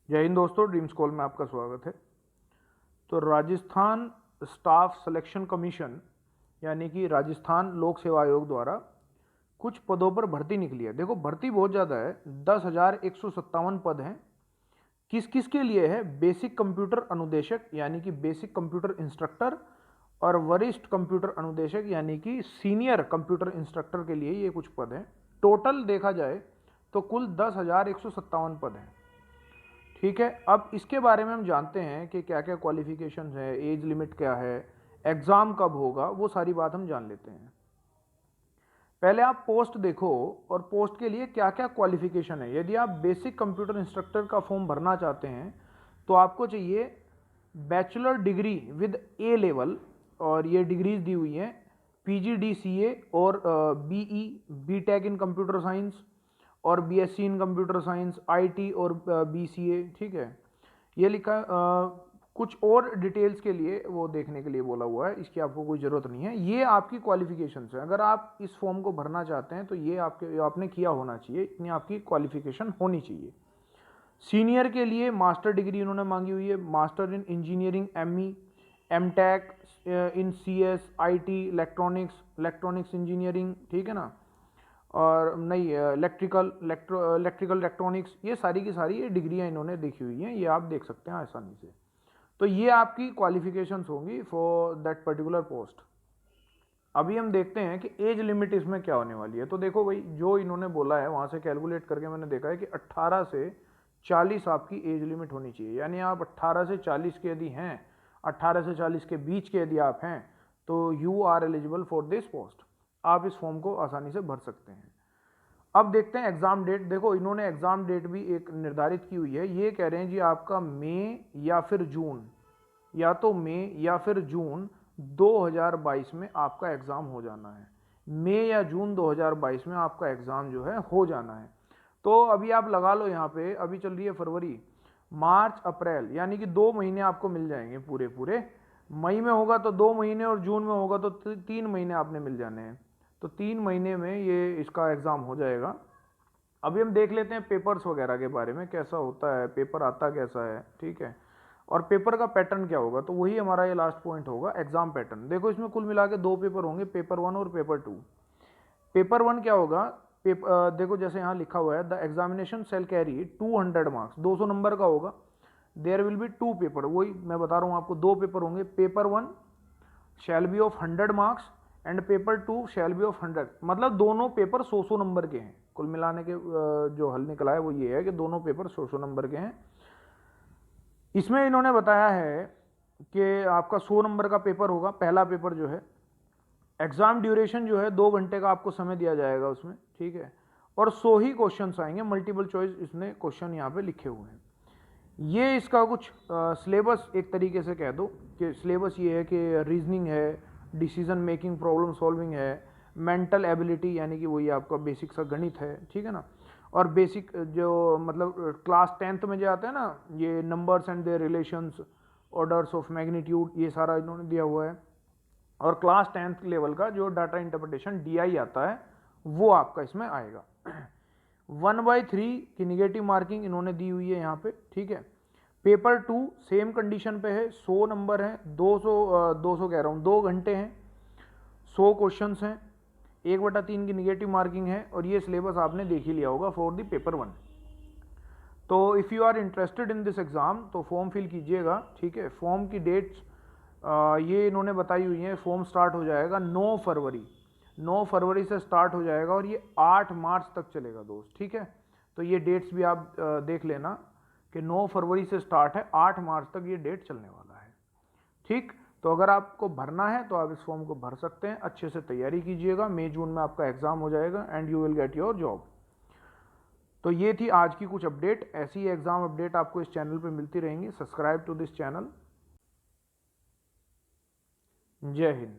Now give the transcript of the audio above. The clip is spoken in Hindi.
जय हिंद दोस्तों, ड्रीम स्कूल में आपका स्वागत है। तो राजस्थान स्टाफ सिलेक्शन कमीशन यानी कि राजस्थान लोक सेवा आयोग द्वारा कुछ पदों पर भर्ती निकली है। देखो भर्ती बहुत ज़्यादा है, 10,157 पद हैं। किस किस के लिए है? बेसिक कंप्यूटर अनुदेशक यानी कि बेसिक कंप्यूटर इंस्ट्रक्टर और वरिष्ठ कंप्यूटर अनुदेशक यानी कि सीनियर कंप्यूटर इंस्ट्रक्टर के लिए ये कुछ पद हैं। टोटल देखा जाए तो कुल 10,157 पद हैं। ठीक है, अब इसके बारे में हम जानते हैं कि क्या क्या क्वालिफिकेशंस है, एज लिमिट क्या है, एग्ज़ाम कब होगा, वो सारी बात हम जान लेते हैं। पहले आप पोस्ट देखो और पोस्ट के लिए क्या क्या क्वालिफिकेशन है। यदि आप बेसिक कंप्यूटर इंस्ट्रक्टर का फॉर्म भरना चाहते हैं तो आपको चाहिए bachelor degree with A level, और ये डिग्रीज दी हुई हैं PGDCA और BE BTech in computer science और BSc in computer science, IT और BCA। ठीक है, ये लिखा कुछ और डिटेल्स के लिए वो देखने के लिए बोला हुआ है, इसकी आपको कोई ज़रूरत नहीं है। ये आपकी क्वालिफिकेशन है। अगर आप इस फॉर्म को भरना चाहते हैं तो ये आपने किया होना चाहिए, इतनी आपकी क्वालिफिकेशन होनी चाहिए। सीनियर के लिए मास्टर डिग्री इन्होंने मांगी हुई है, master in engineering ME MTech in CS IT electronics engineering, ठीक है ना, और नहीं इलेक्ट्रिकल इलेक्ट्रॉनिक्स, ये सारी की सारी ये डिग्रियां इन्होंने देखी हुई हैं, ये आप देख सकते हैं आसानी से। तो ये आपकी क्वालिफिकेशंस होंगी फॉर दैट पर्टिकुलर पोस्ट। अभी हम देखते हैं कि एज लिमिट इसमें क्या होने वाली है। तो देखो भाई, जो इन्होंने बोला है वहाँ से कैलकुलेट करके मैंने देखा है कि 18 से 40 आपकी एज लिमिट होनी चाहिए। यानी आप 18 से 40 के यदि हैं, 18 से 40 के बीच के यदि आप हैं तो you are eligible for this post. आप इस फॉर्म को आसानी से भर सकते हैं। अब देखते हैं एग्ज़ाम डेट। देखो इन्होंने एग्ज़ाम डेट भी एक निर्धारित की हुई है। ये कह रहे हैं जी आपका मई या फिर जून, या तो मई या फिर जून 2022 में आपका एग्ज़ाम हो जाना है। मई या जून 2022 में आपका एग्ज़ाम जो है हो जाना है। तो अभी आप लगा लो यहाँ पे, अभी चल रही है फरवरी, मार्च अप्रैल, यानी कि 2 महीने आपको मिल जाएंगे पूरे पूरे। मई में होगा तो 2 महीने और जून में होगा तो 3 महीने आपने मिल जाने हैं। तो 3 महीने में ये इसका एग्ज़ाम हो जाएगा। अभी हम देख लेते हैं पेपर्स वगैरह के बारे में, कैसा होता है पेपर, आता कैसा है, ठीक है, और पेपर का पैटर्न क्या होगा। तो वही हमारा ये लास्ट पॉइंट होगा, एग्ज़ाम पैटर्न। देखो इसमें कुल मिला के 2 पेपर होंगे, पेपर 1 और पेपर 2। पेपर 1 क्या होगा? देखो जैसे यहाँ लिखा हुआ है, the examination shall carry 200 marks, 200 number का होगा। देयर विल बी 2 पेपर, वही मैं बता रहा हूँ आपको, 2 पेपर होंगे। Paper 1 shall be of 100 marks and paper 2 shall be of 100, मतलब दोनों पेपर 100 नंबर के हैं। कुल मिलाने के जो हल निकला है वो ये है कि दोनों पेपर 100 नंबर के हैं। इसमें इन्होंने बताया है कि आपका 100 नंबर का पेपर होगा, पहला पेपर जो है। एग्जाम ड्यूरेशन जो है 2 घंटे का आपको समय दिया जाएगा उसमें, ठीक है, और 100 ही क्वेश्चन आएंगे, मल्टीपल चॉइस इसने क्वेश्चन यहाँ पे लिखे हुए हैं। ये इसका कुछ सिलेबस एक तरीके से कह दो कि सिलेबस ये है कि रीजनिंग है, डिसीजन मेकिंग, प्रॉब्लम सॉल्विंग है, मेंटल एबिलिटी यानी कि वही आपका बेसिक सा गणित है, ठीक है ना, और बेसिक जो मतलब क्लास 10th में जो आता है ना, ये numbers and their relations, orders of magnitude, ये सारा इन्होंने दिया हुआ है। और क्लास 10th लेवल का जो डाटा इंटरप्रिटेशन DI आता है वो आपका इसमें आएगा। 1/3 की निगेटिव मार्किंग इन्होंने दी हुई है यहाँ पे, ठीक है। पेपर 2 सेम कंडीशन पे है, 100 नंबर है, 200 कह रहा हूँ, 2 घंटे हैं, 100 क्वेश्चन हैं, 1/3 की निगेटिव मार्किंग है, और ये सिलेबस आपने देख ही लिया होगा फॉर द पेपर 1। तो if you are interested in this exam तो फॉर्म फिल कीजिएगा, ठीक है। फॉर्म की डेट्स ये इन्होंने बताई हुई है। फॉर्म स्टार्ट हो जाएगा 9 फरवरी, 9 फरवरी से स्टार्ट हो जाएगा और ये 8 मार्च तक चलेगा दोस्त, ठीक है। तो ये डेट्स भी आप देख लेना कि 9 फरवरी से स्टार्ट है, 8 मार्च तक ये डेट चलने वाला है, ठीक। तो अगर आपको भरना है तो आप इस फॉर्म को भर सकते हैं। अच्छे से तैयारी कीजिएगा, मई जून में आपका एग्ज़ाम हो जाएगा and you will get your job. तो ये थी आज की कुछ अपडेट। ऐसी एग्ज़ाम अपडेट आपको इस चैनल पे मिलती रहेंगी। Subscribe to this channel. जय हिंद।